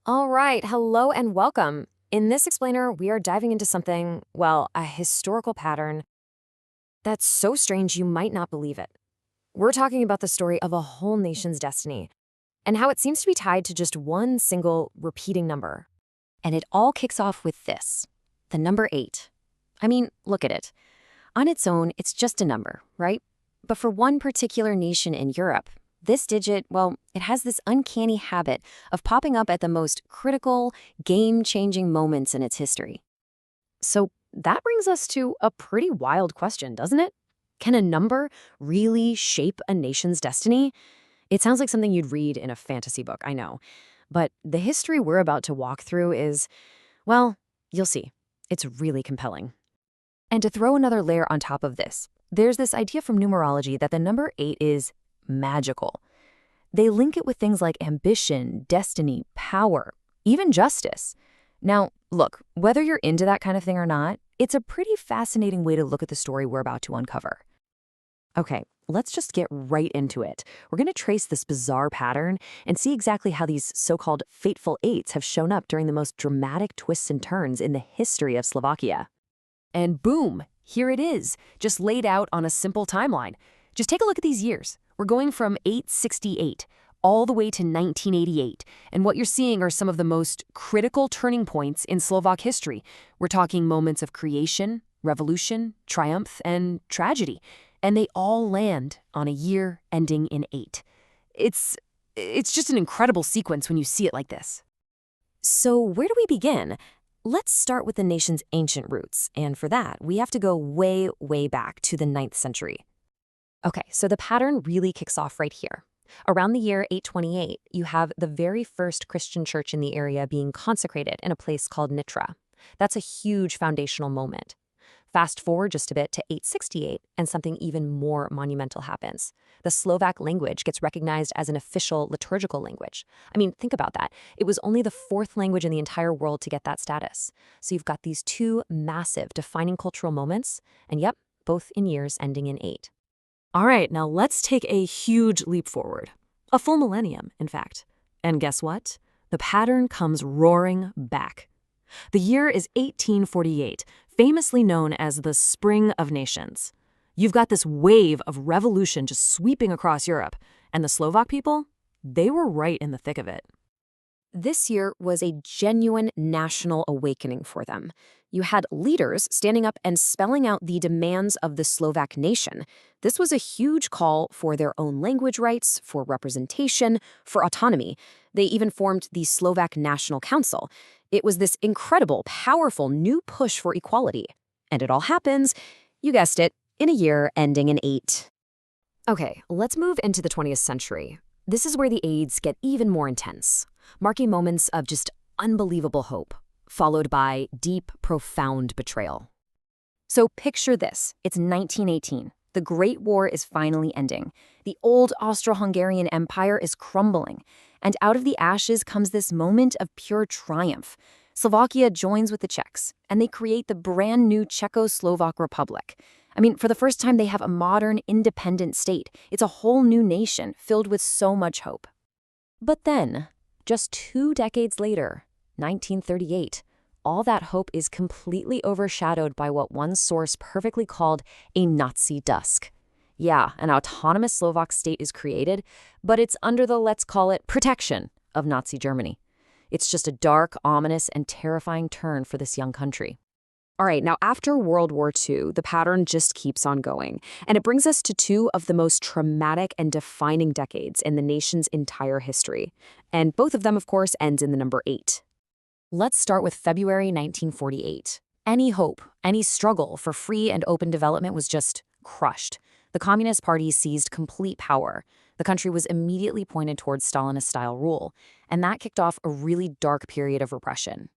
All right, hello and welcome. In this explainer, we are diving into something, well, a historical pattern that's so strange you might not believe it. We're talking about the story of a whole nation's destiny and how it seems to be tied to just one single repeating number. And it all kicks off with this, the number 8. I mean, look at it. On its own, it's just a number, right? But for one particular nation in Europe, this digit, well, it has this uncanny habit of popping up at the most critical, game-changing moments in its history. So that brings us to a pretty wild question, doesn't it? Can a number really shape a nation's destiny? It sounds like something you'd read in a fantasy book, I know. But the history we're about to walk through is, well, you'll see. It's really compelling. And to throw another layer on top of this, there's this idea from numerology that the number 8 is magical. They link it with things like ambition, destiny, power, even justice. Now, look, whether you're into that kind of thing or not, it's a pretty fascinating way to look at the story we're about to uncover. Okay, let's just get right into it. We're going to trace this bizarre pattern and see exactly how these so-called Fateful Eights have shown up during the most dramatic twists and turns in the history of Slovakia. And boom, here it is, just laid out on a simple timeline. Just take a look at these years. We're going from 868 all the way to 1988, and what you're seeing are some of the most critical turning points in Slovak history. We're talking moments of creation, revolution, triumph, and tragedy. And they all land on a year ending in 8. It's just an incredible sequence when you see it like this. So where do we begin? Let's start with the nation's ancient roots, and for that, we have to go way, way back to the 9th century. Okay, so the pattern really kicks off right here. Around the year 828, you have the very first Christian church in the area being consecrated in a place called Nitra. That's a huge foundational moment. Fast forward just a bit to 868, and something even more monumental happens. The Slovak language gets recognized as an official liturgical language. I mean, think about that. It was only the fourth language in the entire world to get that status. So you've got these two massive defining cultural moments, and yep, both in years ending in 8. All right, now let's take a huge leap forward. A full millennium, in fact. And guess what? The pattern comes roaring back. The year is 1848, famously known as the Spring of Nations. You've got this wave of revolution just sweeping across Europe, and the Slovak people, they were right in the thick of it. This year was a genuine national awakening for them. You had leaders standing up and spelling out the demands of the Slovak nation. This was a huge call for their own language rights, for representation, for autonomy. They even formed the Slovak National Council. It was this incredible, powerful new push for equality. And it all happens, you guessed it, in a year ending in 8. Okay, let's move into the 20th century. This is where the aids get even more intense, marking moments of just unbelievable hope, followed by deep, profound betrayal. So picture this. It's 1918. The Great War is finally ending. The old Austro-Hungarian Empire is crumbling. And out of the ashes comes this moment of pure triumph. Slovakia joins with the Czechs, and they create the brand new Czechoslovak Republic. I mean, for the first time, they have a modern, independent state. It's a whole new nation filled with so much hope. But then, just 2 decades later, 1938, all that hope is completely overshadowed by what one source perfectly called a Nazi dusk. Yeah, an autonomous Slovak state is created, but it's under the, let's call it, protection of Nazi Germany. It's just a dark, ominous, and terrifying turn for this young country. All right, now after World War II, the pattern just keeps on going, and it brings us to 2 of the most traumatic and defining decades in the nation's entire history. And both of them, of course, end in the number 8. Let's start with February 1948. Any hope, any struggle for free and open development was just crushed. The Communist Party seized complete power. The country was immediately pointed towards Stalinist-style rule, and that kicked off a really dark period of repression.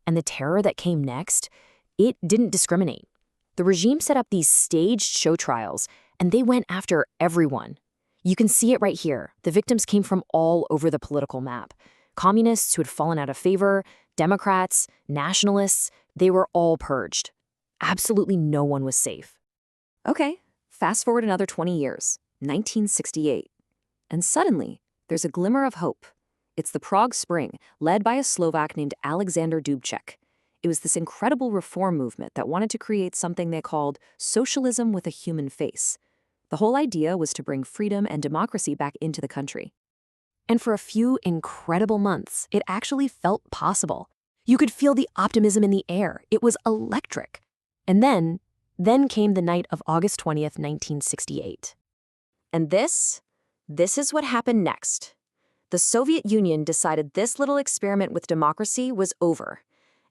And the terror that came next, it didn't discriminate. The regime set up these staged show trials, and they went after everyone. You can see it right here. The victims came from all over the political map. Communists who had fallen out of favor, Democrats, nationalists, they were all purged. Absolutely no one was safe. Okay, fast forward another 20 years, 1968. And suddenly, there's a glimmer of hope. It's the Prague Spring, led by a Slovak named Alexander Dubček. It was this incredible reform movement that wanted to create something they called socialism with a human face. The whole idea was to bring freedom and democracy back into the country. And for a few incredible months, it actually felt possible. You could feel the optimism in the air. It was electric. And then came the night of August 20th, 1968. And this is what happened next. The Soviet Union decided this little experiment with democracy was over.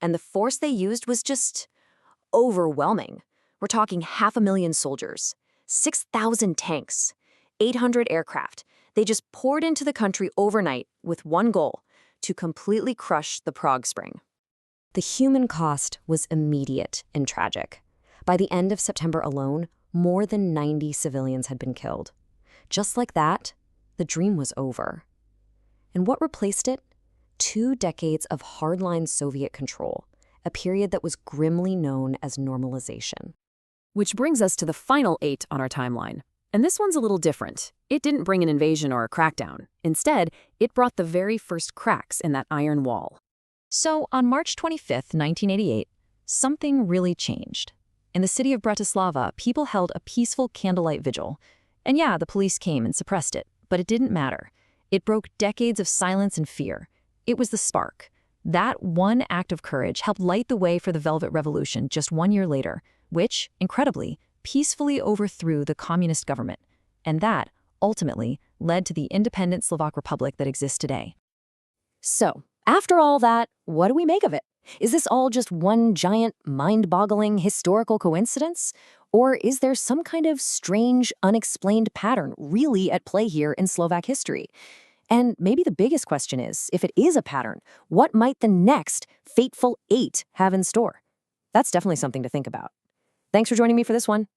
And the force they used was just overwhelming. We're talking 500,000 soldiers, 6,000 tanks, 800 aircraft. They just poured into the country overnight with one goal: to completely crush the Prague Spring. The human cost was immediate and tragic. By the end of September alone, more than 90 civilians had been killed. Just like that, the dream was over. And what replaced it? 2 decades of hardline Soviet control, a period that was grimly known as normalization. Which brings us to the final 8 on our timeline. And this one's a little different. It didn't bring an invasion or a crackdown. Instead, it brought the very first cracks in that iron wall. So, on March 25th, 1988, something really changed. In the city of Bratislava, people held a peaceful candlelight vigil. And yeah, the police came and suppressed it, but it didn't matter. It broke decades of silence and fear. It was the spark. That one act of courage helped light the way for the Velvet Revolution just 1 year later, which, incredibly, peacefully overthrew the communist government. And that, ultimately, led to the independent Slovak Republic that exists today. So, after all that, what do we make of it? Is this all just one giant, mind-boggling historical coincidence? Or is there some kind of strange, unexplained pattern really at play here in Slovak history? And maybe the biggest question is, if it is a pattern, what might the next Fateful 8 have in store? That's definitely something to think about. Thanks for joining me for this one.